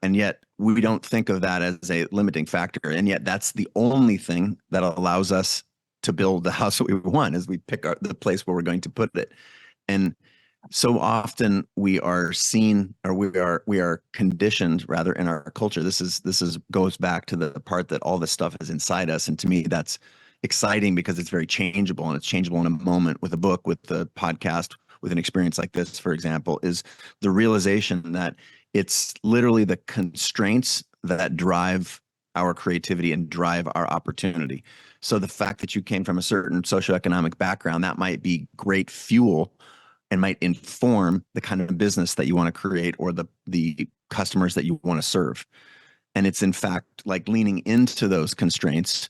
And yet we don't think of that as a limiting factor. And yet that's the only thing that allows us to build the house that we want, is we pick the place where we're going to put it. And so often we are seen, or we are conditioned rather in our culture. This goes back to the part that all this stuff is inside us. And to me, that's exciting because it's very changeable, and it's changeable in a moment. With a book, with the podcast, with an experience like this, for example, is the realization that it's literally the constraints that drive our creativity and drive our opportunity. So the fact that you came from a certain socioeconomic background, that might be great fuel and might inform the kind of business that you want to create, or the customers that you want to serve. And it's in fact like leaning into those constraints.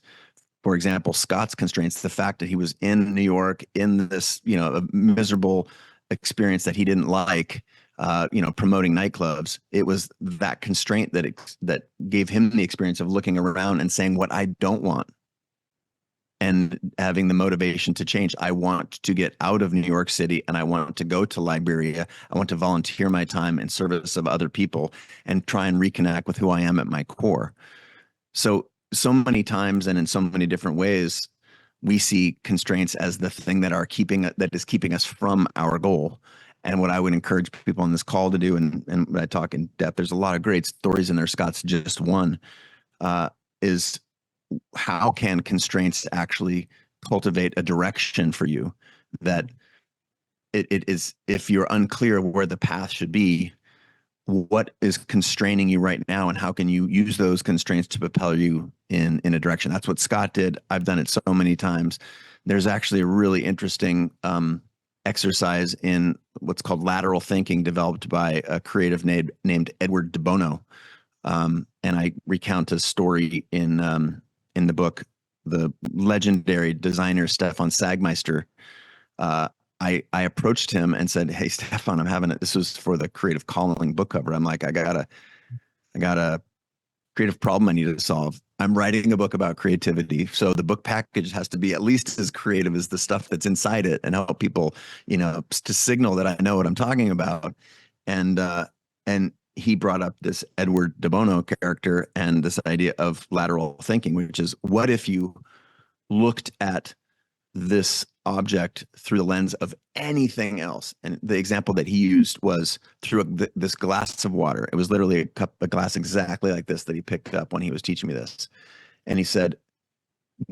For example, Scott's constraints, the fact that he was in New York in this, a miserable experience that he didn't like, promoting nightclubs. It was that constraint that gave him the experience of looking around and saying what I don't want, and having the motivation to change. I want to get out of New York City, and I want to go to Liberia. I want to volunteer my time in service of other people and try and reconnect with who I am at my core. So many times and in so many different ways, we see constraints as the thing that is keeping us from our goal. And what I would encourage people on this call to do, and when I talk in depth, there's a lot of great stories in there. Scott's just one, is how can constraints actually cultivate a direction for you that it is, if you're unclear where the path should be, what is constraining you right now, and how can you use those constraints to propel you in a direction? That's what Scott did. I've done it so many times. There's actually a really interesting exercise in what's called lateral thinking, developed by a creative named Edward de Bono. And I recount a story in the book. The legendary designer Stefan Sagmeister, I approached him and said, "Hey, Stefan, I'm having it." This was for the Creative Calling book cover. I'm like, I got a creative problem I need to solve. I'm writing a book about creativity, so the book package has to be at least as creative as the stuff that's inside it, and help people, to signal that I know what I'm talking about. And he brought up this Edward de Bono character and this idea of lateral thinking, which is, what if you looked at this object through the lens of anything else? And the example that he used was through this glass of water. It was literally a glass exactly like this that he picked up when he was teaching me this. And he said,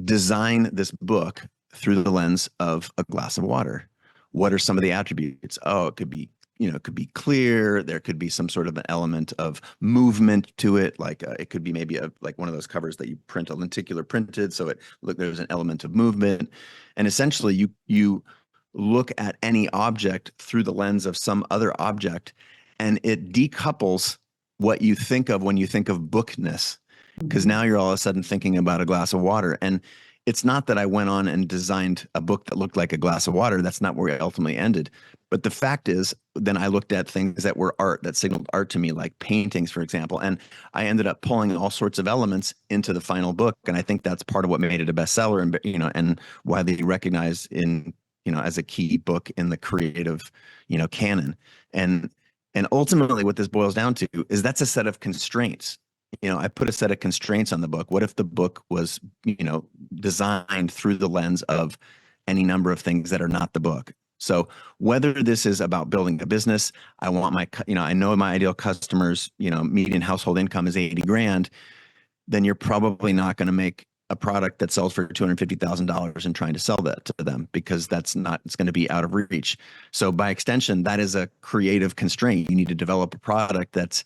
design this book through the lens of a glass of water. What are some of the attributes? Oh, it could be, it could be clear. There could be some sort of an element of movement to it. Like it could be maybe like one of those covers that you print a lenticular printed. So there's an element of movement. And essentially you look at any object through the lens of some other object, and it decouples what you think of when you think of bookness. Because now you're all of a sudden thinking about a glass of water. And it's not that I went on and designed a book that looked like a glass of water. That's not where it ultimately ended. But the fact is, then I looked at things that were art, that signaled art to me, like paintings, for example. And I ended up pulling all sorts of elements into the final book. And I think that's part of what made it a bestseller, and, and widely recognized in, as a key book in the creative, canon. And ultimately what this boils down to is that's a set of constraints. I put a set of constraints on the book. What if the book was, designed through the lens of any number of things that are not the book? So whether this is about building a business, I want I know my ideal customers, median household income is 80 grand, then you're probably not going to make a product that sells for $250,000 and trying to sell that to them, because it's going to be out of reach. So by extension, that is a creative constraint. You need to develop a product that's,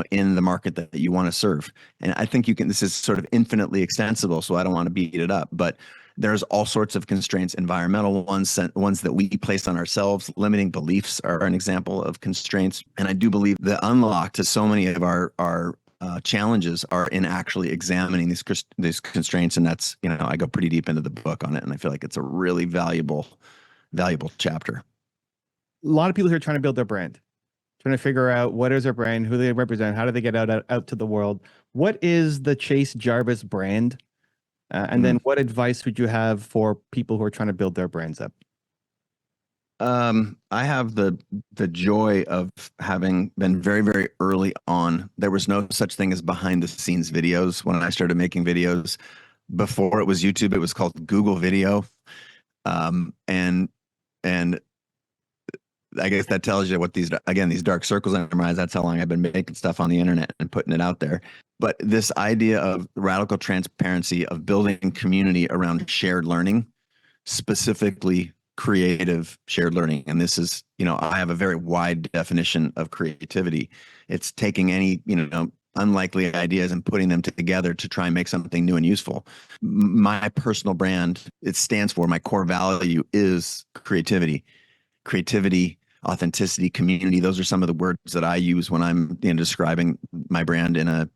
in the market that you want to serve. And I think this is sort of infinitely extensible, so I don't want to beat it up, but there's all sorts of constraints, environmental ones that we place on ourselves. Limiting beliefs are an example of constraints. And I do believe the unlock to so many of our challenges are in actually examining these constraints. And that's, I go pretty deep into the book on it, and I feel like it's a really valuable chapter. A lot of people who are trying to build their brand, trying to figure out what is their brand, who they represent, how do they get out to the world. What is the Chase Jarvis brand? And then what advice would you have for people who are trying to build their brands up? I have the joy of having been very, very early on. There was no such thing as behind the scenes videos when I started making videos. Before it was YouTube, it was called Google Video. And I guess that tells you what these dark circles in my eyes. That's how long I've been making stuff on the internet and putting it out there. But this idea of radical transparency, of building community around shared learning, specifically creative shared learning. And this is, I have a very wide definition of creativity. It's taking any, unlikely ideas and putting them together to try and make something new and useful. My personal brand, it stands for, my core value is creativity, authenticity, community. Those are some of the words that I use when I'm describing my brand in a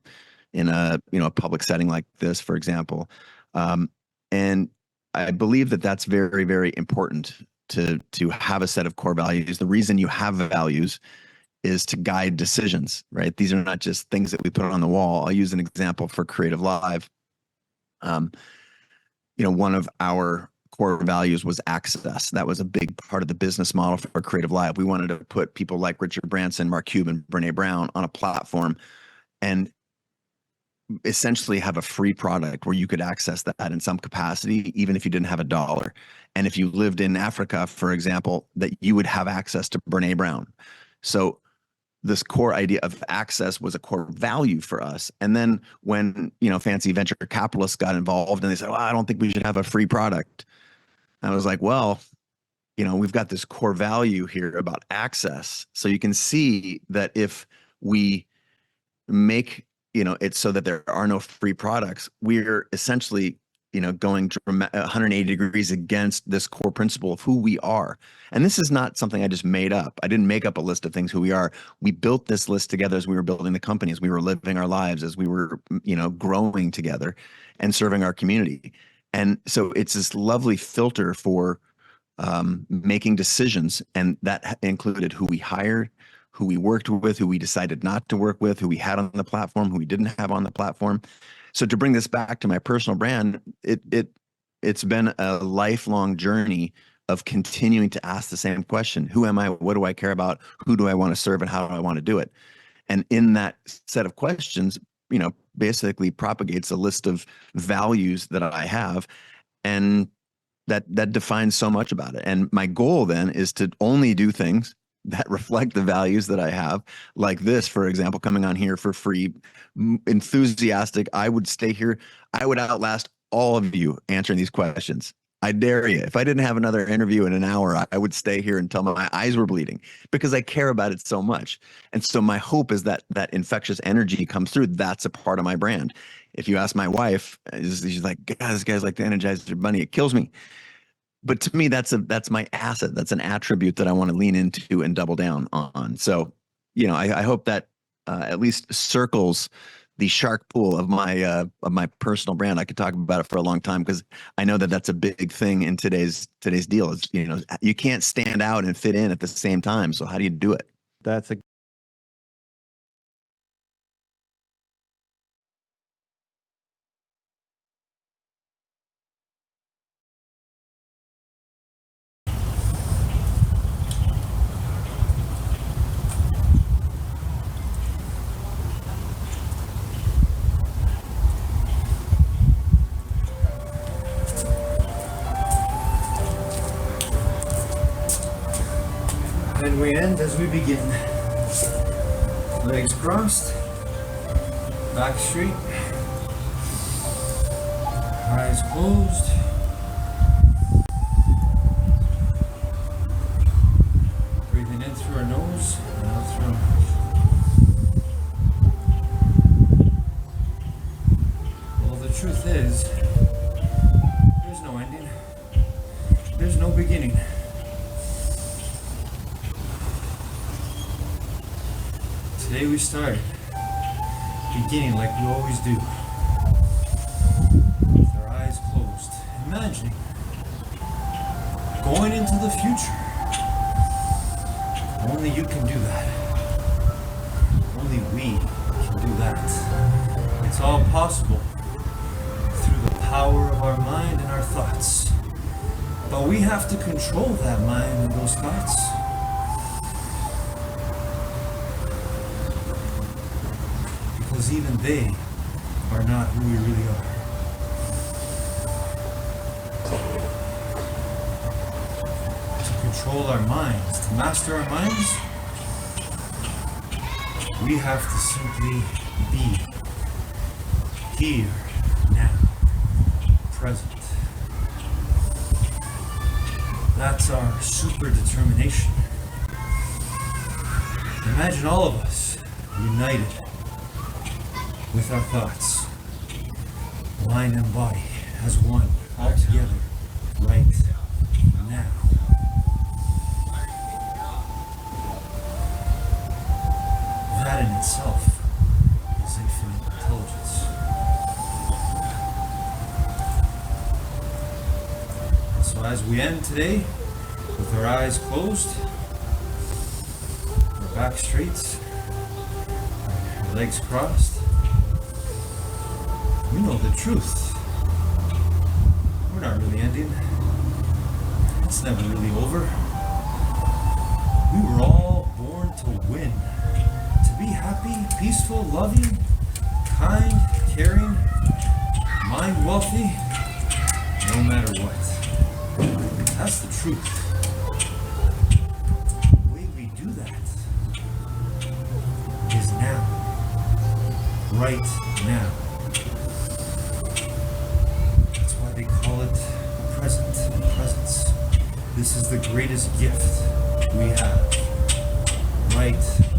in a a public setting like this, for example. And I believe that that's very, very important to have a set of core values. The reason you have values is to guide decisions, right? These are not just things that we put on the wall. I'll use an example for Creative Live. One of our core values was access. That was a big part of the business model for Creative Live. We wanted to put people like Richard Branson, Mark Cuban, Brene Brown on a platform and essentially have a free product where you could access that in some capacity, even if you didn't have a dollar. And if you lived in Africa, for example, that you would have access to Brene Brown. So this core idea of access was a core value for us. And then when, fancy venture capitalists got involved and they said, well, I don't think we should have a free product. I was like, well, we've got this core value here about access. So you can see that if we make it's so that there are no free products, we're essentially going 180 degrees against this core principle of who we are. And this is not something I just made up. I didn't make up a list of things who we are. We built this list together as we were building the company, as we were living our lives, as we were growing together and serving our community. And so it's this lovely filter for making decisions, and that included who we hired, who we worked with, who we decided not to work with, who we had on the platform, who we didn't have on the platform. So to bring this back to my personal brand, it's been a lifelong journey of continuing to ask the same question: who am I? What do I care about? Who do I want to serve, and how do I want to do it? And in that set of questions, basically propagates a list of values that I have, and that defines so much about it. And my goal then is to only do things that reflect the values that I have, like this, for example, coming on here for free, enthusiastic. I would stay here. I would outlast all of you answering these questions. I dare you. If I didn't have another interview in an hour, I would stay here until my eyes were bleeding, because I care about it so much. And so my hope is that that infectious energy comes through. That's a part of my brand. If you ask my wife, she's like, God, this guy's like the Energizer Bunny. It kills me. But to me, that's my asset. That's an attribute that I want to lean into and double down on. So, I hope that at least circles the shark pool of my personal brand. I could talk about it for a long time, because I know that that's a big thing in today's deal. Is you can't stand out and fit in at the same time. So how do you do it? That's a And we end as we begin. Legs crossed, back straight, eyes closed. Breathing in through our nose and out through our mouth. Well, the truth is, there's no ending. There's no beginning. Today we started, beginning like we always do, with our eyes closed, imagining going into the future. Only you can do that. Only we can do that. It's all possible through the power of our mind and our thoughts. But we have to control that mind and those thoughts. Because even they are not who we really are. To control our minds, to master our minds, we have to simply be here, now, present. That's our super determination. Imagine all of us united with our thoughts, mind and body as one, all together, right now. That in itself is infinite intelligence. as we end today with our eyes closed, our back straight, our legs crossed, we know the truth. We're not really ending. It's never really over. We were all born to win. To be happy, peaceful, loving, kind, caring, mind wealthy, no matter what. That's the truth. The way we do that is now. Right now. That's why they call it presence. This is the greatest gift we have. Right